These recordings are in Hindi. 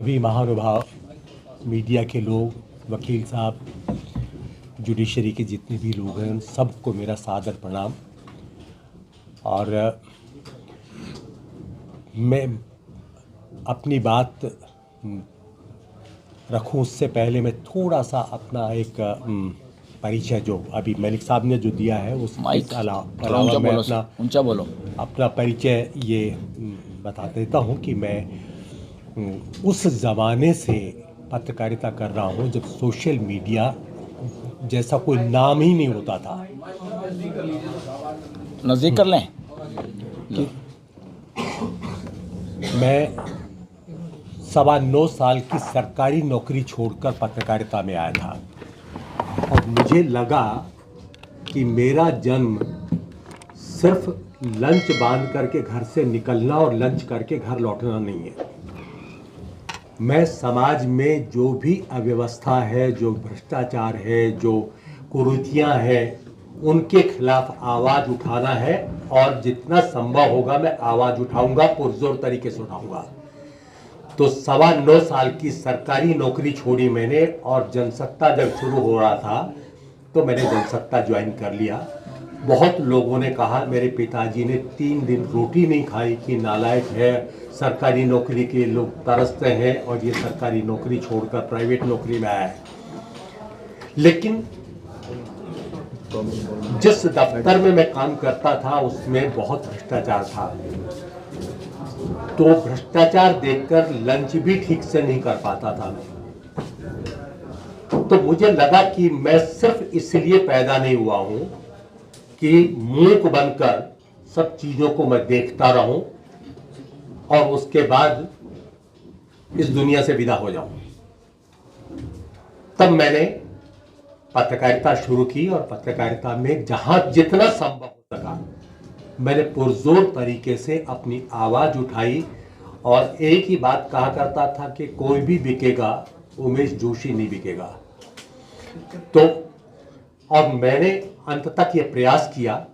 भी महानुभाव, मीडिया के लोग, वकील साहब, जुडिशरी के जितने भी लोग हैं, उन सबको मेरा सादर प्रणाम। और मैं अपनी बात रखूं उससे पहले मैं थोड़ा सा अपना एक परिचय जो अभी मलिक साहब ने जो दिया है उसके अलावा मैं अपना परिचय ये बता देता हूं कि मैं उस ज़माने से पत्रकारिता कर रहा हूं जब सोशल मीडिया जैसा कोई नाम ही नहीं होता था। नज़दीक कर लें कि मैं 9.25 साल की सरकारी नौकरी छोड़कर पत्रकारिता में आया था और मुझे लगा कि मेरा जन्म सिर्फ लंच बांध करके घर से निकलना और लंच करके घर लौटना नहीं है। मैं समाज में जो भी अव्यवस्था है, जो भ्रष्टाचार है, जो कुरीतियाँ हैं, उनके खिलाफ आवाज़ उठाना है और जितना संभव होगा मैं आवाज़ उठाऊंगा, पुरजोर तरीके से उठाऊंगा। तो 9.25 साल की सरकारी नौकरी छोड़ी मैंने और जनसत्ता जब शुरू हो रहा था तो मैंने जनसत्ता ज्वाइन कर लिया। बहुत लोगों ने कहा, मेरे पिताजी ने 3 दिन रोटी नहीं खाई कि नालायक है, सरकारी नौकरी के लोग तरसते हैं और ये सरकारी नौकरी छोड़कर प्राइवेट नौकरी में आया है। लेकिन जिस दफ्तर में मैं काम करता था उसमें बहुत भ्रष्टाचार था, तो भ्रष्टाचार देखकर लंच भी ठीक से नहीं कर पाता था मैं। तो मुझे लगा कि मैं सिर्फ इसलिए पैदा नहीं हुआ हूं कि मूक बनकर सब चीजों को मैं देखता रहूं और उसके बाद इस दुनिया से विदा हो जाऊं। तब मैंने पत्रकारिता शुरू की और पत्रकारिता में जहां जितना संभव हो सका मैंने पुरजोर तरीके से अपनी आवाज उठाई और एक ही बात कहा करता था कि कोई भी बिकेगा, उमेश जोशी नहीं बिकेगा। तो और मैंने अंत तक ये प्रयास किया।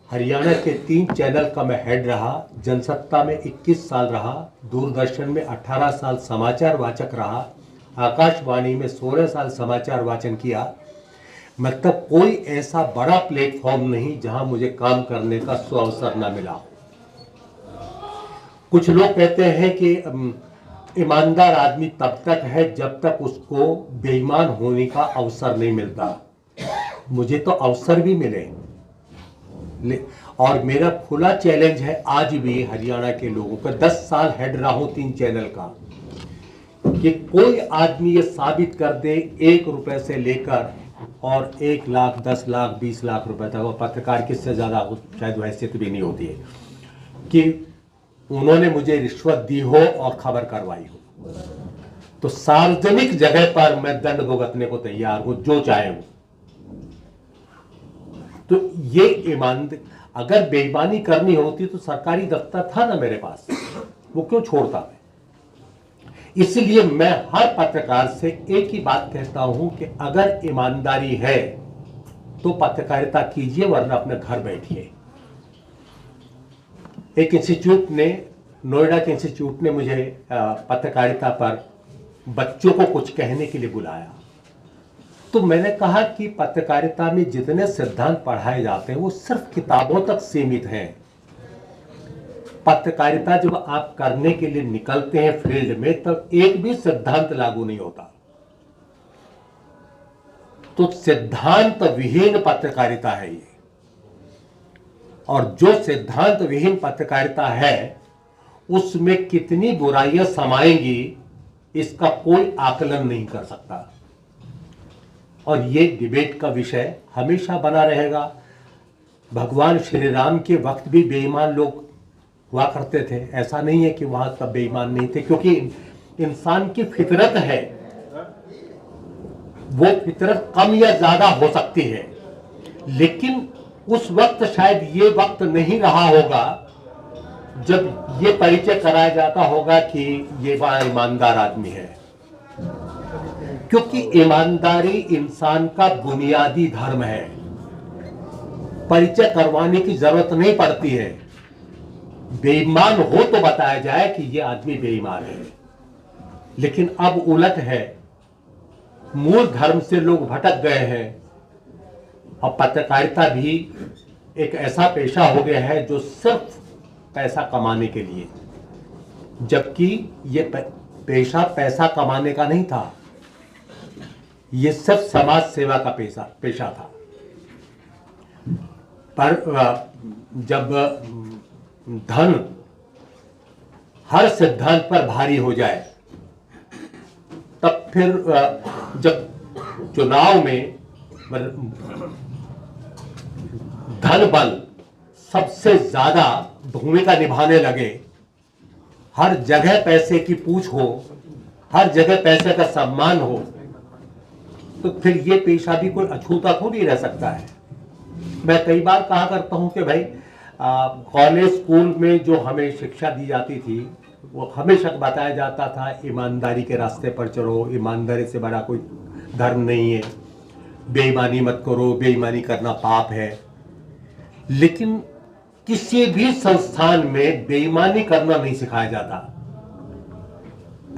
हरियाणा के 3 चैनल का मैं हेड रहा, जनसत्ता में 21 साल रहा, दूरदर्शन में 18 साल समाचार वाचक रहा, आकाशवाणी में 16 साल समाचार वाचन किया। मतलब कोई ऐसा बड़ा प्लेटफॉर्म नहीं जहां मुझे काम करने का अवसर ना मिला। कुछ लोग कहते हैं कि ईमानदार आदमी तब तक है जब तक उसको बेईमान होने का अवसर नहीं मिलता। मुझे तो अवसर भी मिले और मेरा खुला चैलेंज है आज भी हरियाणा के लोगों का, 10 साल हेड रहा हूं 3 चैनल का, कि कोई आदमी ये साबित कर दे 1 रुपए से लेकर और 1 लाख, 10 लाख, 20 लाख रुपए तक, और पत्रकार किससे ज्यादा शायद हैसियत भी नहीं होती है, कि उन्होंने मुझे रिश्वत दी हो और खबर करवाई हो। तो सार्वजनिक जगह पर मैं दंड भुगतने को तैयार हूं, जो चाहे वो। तो ये ईमानदारी, अगर बेईमानी करनी होती तो सरकारी दफ्तर था ना मेरे पास, वो क्यों छोड़ता मैं। इसलिए मैं हर पत्रकार से एक ही बात कहता हूं कि अगर ईमानदारी है तो पत्रकारिता कीजिए, वरना अपने घर बैठिए। एक इंस्टीट्यूट ने, नोएडा के इंस्टीट्यूट ने मुझे पत्रकारिता पर बच्चों को कुछ कहने के लिए बुलाया। तो मैंने कहा कि पत्रकारिता में जितने सिद्धांत पढ़ाए जाते हैं वो सिर्फ किताबों तक सीमित हैं। पत्रकारिता जब आप करने के लिए निकलते हैं फील्ड में, तब एक भी सिद्धांत लागू नहीं होता। तो सिद्धांत विहीन पत्रकारिता है ये, और जो सिद्धांत विहीन पत्रकारिता है उसमें कितनी बुराइयां समाएंगी इसका कोई आकलन नहीं कर सकता। और ये डिबेट का विषय हमेशा बना रहेगा। भगवान श्री राम के वक्त भी बेईमान लोग हुआ करते थे, ऐसा नहीं है कि वहां तब बेईमान नहीं थे, क्योंकि इंसान की फितरत है, वो फितरत कम या ज्यादा हो सकती है। लेकिन उस वक्त शायद ये वक्त नहीं रहा होगा जब ये परिचय कराया जाता होगा कि ये बड़ा ईमानदार आदमी है, क्योंकि ईमानदारी इंसान का बुनियादी धर्म है। परिचय करवाने की जरूरत नहीं पड़ती है। बेईमान हो तो बताया जाए कि ये आदमी बेईमान है। लेकिन अब उलट है, मूल धर्म से लोग भटक गए हैं। अब पत्रकारिता भी एक ऐसा पेशा हो गया है जो सिर्फ पैसा कमाने के लिए, जबकि ये पेशा पैसा कमाने का नहीं था, ये सिर्फ समाज सेवा का पेशा था। पर जब धन हर सिद्धांत पर भारी हो जाए, तब फिर जब चुनाव में धन बल सबसे ज्यादा भूमिका निभाने लगे, हर जगह पैसे की पूछ हो, हर जगह पैसे का सम्मान हो, तो फिर ये पेशा भी कोई अछूता थोड़ी रह सकता है। मैं कई बार कहा करता हूं कि भाई कॉलेज स्कूल में जो हमें शिक्षा दी जाती थी, वो हमेशा बताया जाता था ईमानदारी के रास्ते पर चलो, ईमानदारी से बड़ा कोई धर्म नहीं है, बेईमानी मत करो, बेईमानी करना पाप है। लेकिन किसी भी संस्थान में बेईमानी करना नहीं सिखाया जाता।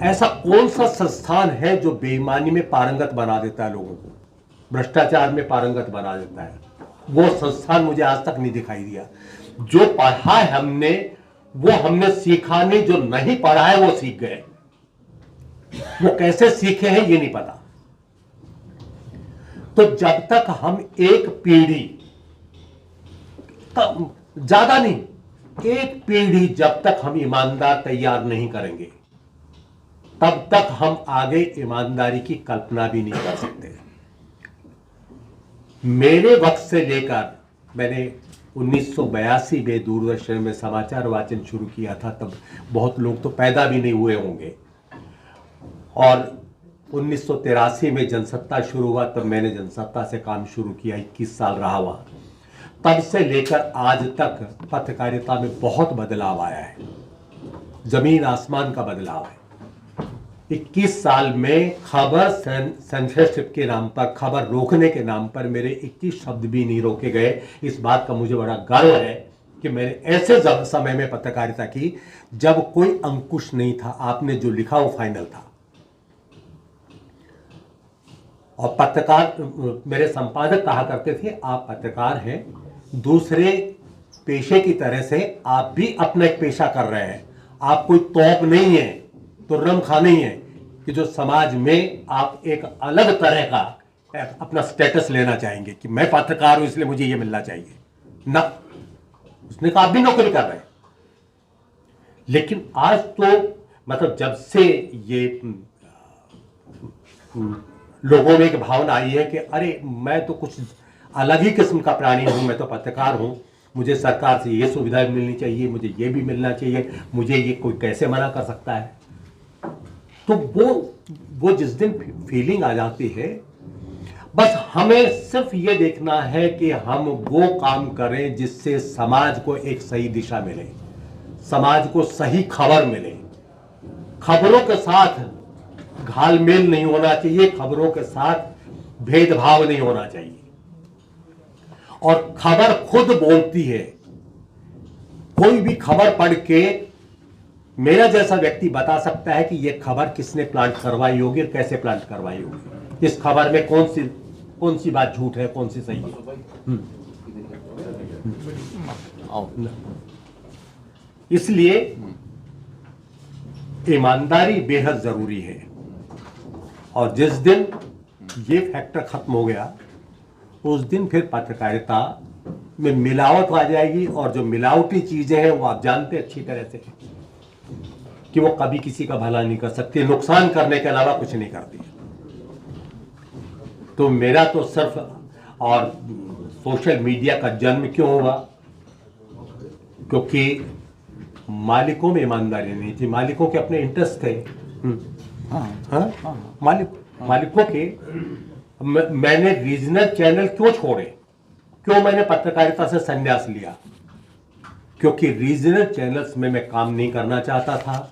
ऐसा कौन सा संस्थान है जो बेईमानी में पारंगत बना देता है लोगों को, भ्रष्टाचार में पारंगत बना देता है? वो संस्थान मुझे आज तक नहीं दिखाई दिया। जो पढ़ा है हमने, वो हमने सीखा नहीं, जो नहीं पढ़ा है वो सीख गए। वो कैसे सीखे हैं ये नहीं पता। तो जब तक हम एक पीढ़ी, ज्यादा नहीं, एक पीढ़ी जब तक हम ईमानदार तैयार नहीं करेंगे, तब तक हम आगे ईमानदारी की कल्पना भी नहीं कर सकते। मेरे वक्त से लेकर मैंने 1982 में दूरदर्शन में समाचार वाचन शुरू किया था, तब बहुत लोग तो पैदा भी नहीं हुए होंगे, और 1983 में जनसत्ता शुरू हुआ, तब मैंने जनसत्ता से काम शुरू किया, 21 साल रहा वहां। तब से लेकर आज तक पत्रकारिता में बहुत बदलाव आया है, जमीन आसमान का बदलाव है। 21 साल में खबर सेंसरशिप के नाम पर, खबर रोकने के नाम पर मेरे 21 शब्द भी नहीं रोके गए। इस बात का मुझे बड़ा गर्व है कि मैंने ऐसे समय में पत्रकारिता की जब कोई अंकुश नहीं था। आपने जो लिखा वो फाइनल था। और पत्रकार, मेरे संपादक कहा करते थे, आप पत्रकार हैं, दूसरे पेशे की तरह से आप भी अपना एक पेशा कर रहे हैं। आप कोई तोप नहीं है, तो रमखा नहीं है कि जो समाज में आप एक अलग तरह का अपना स्टेटस लेना चाहेंगे कि मैं पत्रकार हूं इसलिए मुझे ये मिलना चाहिए ना। उसने कहा आप भी नौकरी कर रहे हैं। लेकिन आज तो मतलब जब से ये लोगों में एक भावना आई है कि अरे मैं तो कुछ अलग ही किस्म का प्राणी हूं, मैं तो पत्रकार हूं, मुझे सरकार से ये सुविधा मिलनी चाहिए, मुझे ये भी मिलना चाहिए, मुझे ये कोई कैसे मना कर सकता है। तो वो जिस दिन फीलिंग आ जाती है, बस हमें सिर्फ ये देखना है कि हम वो काम करें जिससे समाज को एक सही दिशा मिले, समाज को सही खबर मिले। खबरों के साथ घालमेल नहीं होना चाहिए, खबरों के साथ भेदभाव नहीं होना चाहिए। और खबर खुद बोलती है। कोई भी खबर पढ़ के मेरा जैसा व्यक्ति बता सकता है कि यह खबर किसने प्लांट करवाई होगी और कैसे प्लांट करवाई होगी, इस खबर में कौन सी बात झूठ है, कौन सी सही है। इसलिए ईमानदारी बेहद जरूरी है। और जिस दिन ये फैक्टर खत्म हो गया, उस दिन फिर पत्रकारिता में मिलावट आ जाएगी। और जो मिलावटी चीजें हैं वो आप जानते अच्छी तरह से कि वो कभी किसी का भला नहीं कर सकती, नुकसान करने के अलावा कुछ नहीं करती। तो मेरा तो सिर्फ, और सोशल मीडिया का जन्म क्यों हुआ? क्योंकि मालिकों में ईमानदारी नहीं थी, मालिकों के अपने इंटरेस्ट थे। मालिकों के। मैंने रीजनल चैनल क्यों छोड़े, क्यों मैंने पत्रकारिता से संन्यास लिया? क्योंकि रीजनल चैनल्स में मैं काम नहीं करना चाहता था।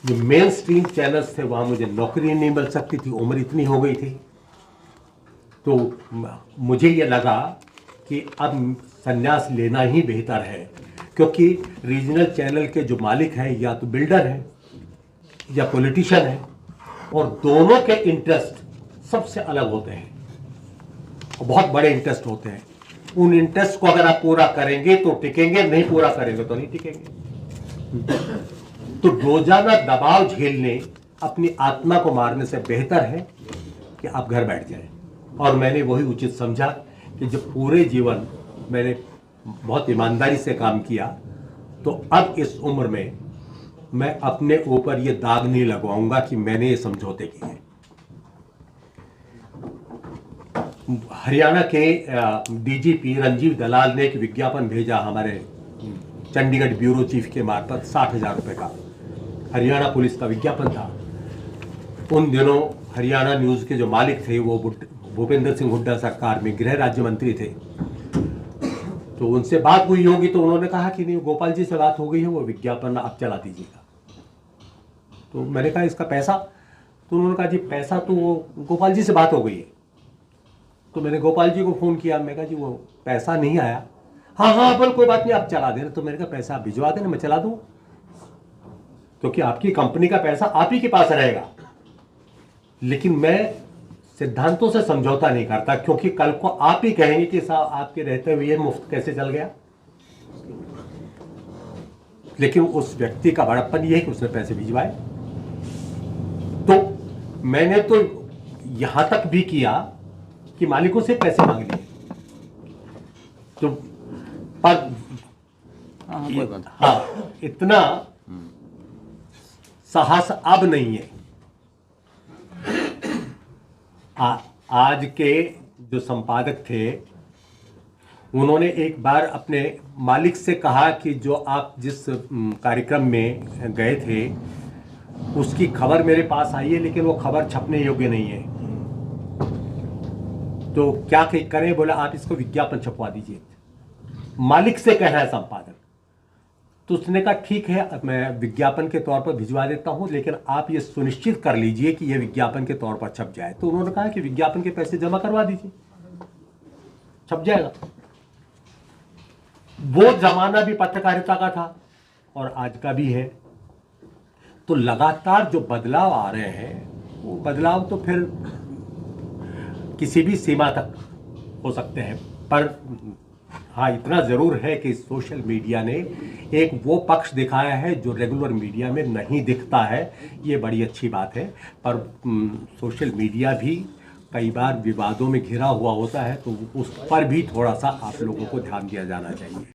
जो मेन स्ट्रीम चैनल्स थे वहां मुझे नौकरी नहीं मिल सकती थी, उम्र इतनी हो गई थी। तो मुझे ये लगा कि अब संन्यास लेना ही बेहतर है, क्योंकि रीजनल चैनल के जो मालिक हैं या तो बिल्डर हैं या पॉलिटिशियन हैं, और दोनों के इंटरेस्ट सबसे अलग होते हैं, बहुत बड़े इंटरेस्ट होते हैं। उन इंटरेस्ट को अगर आप पूरा करेंगे तो टिकेंगे, नहीं पूरा करेंगे तो नहीं टिकेंगे। तो रोजाना दबाव झेलने, अपनी आत्मा को मारने से बेहतर है कि आप घर बैठ जाएं। और मैंने वही उचित समझा कि जब पूरे जीवन मैंने बहुत ईमानदारी से काम किया, तो अब इस उम्र में मैं अपने ऊपर ये दाग नहीं लगवाऊंगा कि मैंने ये समझौते किए। हरियाणा के डीजीपी रंजीव दलाल ने एक विज्ञापन भेजा हमारे चंडीगढ़ ब्यूरो चीफ के मार्फत 60,000 रुपए का, हरियाणा पुलिस का विज्ञापन था। उन दिनों हरियाणा न्यूज़ के जो मालिक थे वो भूपेंद्र सिंह हुड्डा सरकार में गृह राज्य मंत्री थे। तो उनसे बात हुई होगी तो उन्होंने कहा कि नहीं, गोपाल जी से बात हो गई है, वो विज्ञापन आप चला दीजिएगा। तो मैंने कहा इसका पैसा? तो उन्होंने कहा जी पैसा तो गोपाल जी से बात हो गई है। तो मैंने गोपाल जी को फ़ोन किया, मैं कहा जी वो पैसा नहीं आया। हाँ बोल कोई बात नहीं, आप चला देना। तो मैंने कहा पैसा आप भिजवा देना, मैं चला दूँ, क्योंकि आपकी कंपनी का पैसा आप ही के पास रहेगा। लेकिन मैं सिद्धांतों से समझौता नहीं करता, क्योंकि कल को आप ही कहेंगे कि साहब आपके रहते हुए ये मुफ्त कैसे चल गया। लेकिन उस व्यक्ति का बड़प्पन ये है कि उसने पैसे भिजवाए। तो मैंने तो यहां तक भी किया कि मालिकों से पैसे मांग लिए। तो पर हाँ, इतना साहस अब नहीं है। आज के जो संपादक थे उन्होंने एक बार अपने मालिक से कहा कि जो आप जिस कार्यक्रम में गए थे उसकी खबर मेरे पास आई है, लेकिन वो खबर छपने योग्य नहीं है, तो क्या करें? बोला आप इसको विज्ञापन छपवा दीजिए। मालिक से कह रहा है संपादक। तो उसने कहा ठीक है, मैं विज्ञापन के तौर पर भिजवा देता हूं, लेकिन आप ये सुनिश्चित कर लीजिए कि ये विज्ञापन के तौर पर छप जाए। तो उन्होंने कहा कि विज्ञापन के पैसे जमा करवा दीजिए, छप जाएगा। वो जमाना भी पत्रकारिता का था और आज का भी है। तो लगातार जो बदलाव आ रहे हैं वो बदलाव तो फिर किसी भी सीमा तक हो सकते हैं, पर हाँ इतना ज़रूर है कि सोशल मीडिया ने एक वो पक्ष दिखाया है जो रेगुलर मीडिया में नहीं दिखता है। ये बड़ी अच्छी बात है। पर सोशल मीडिया भी कई बार विवादों में घिरा हुआ होता है, तो उस पर भी थोड़ा सा आप लोगों को ध्यान दिया जाना चाहिए।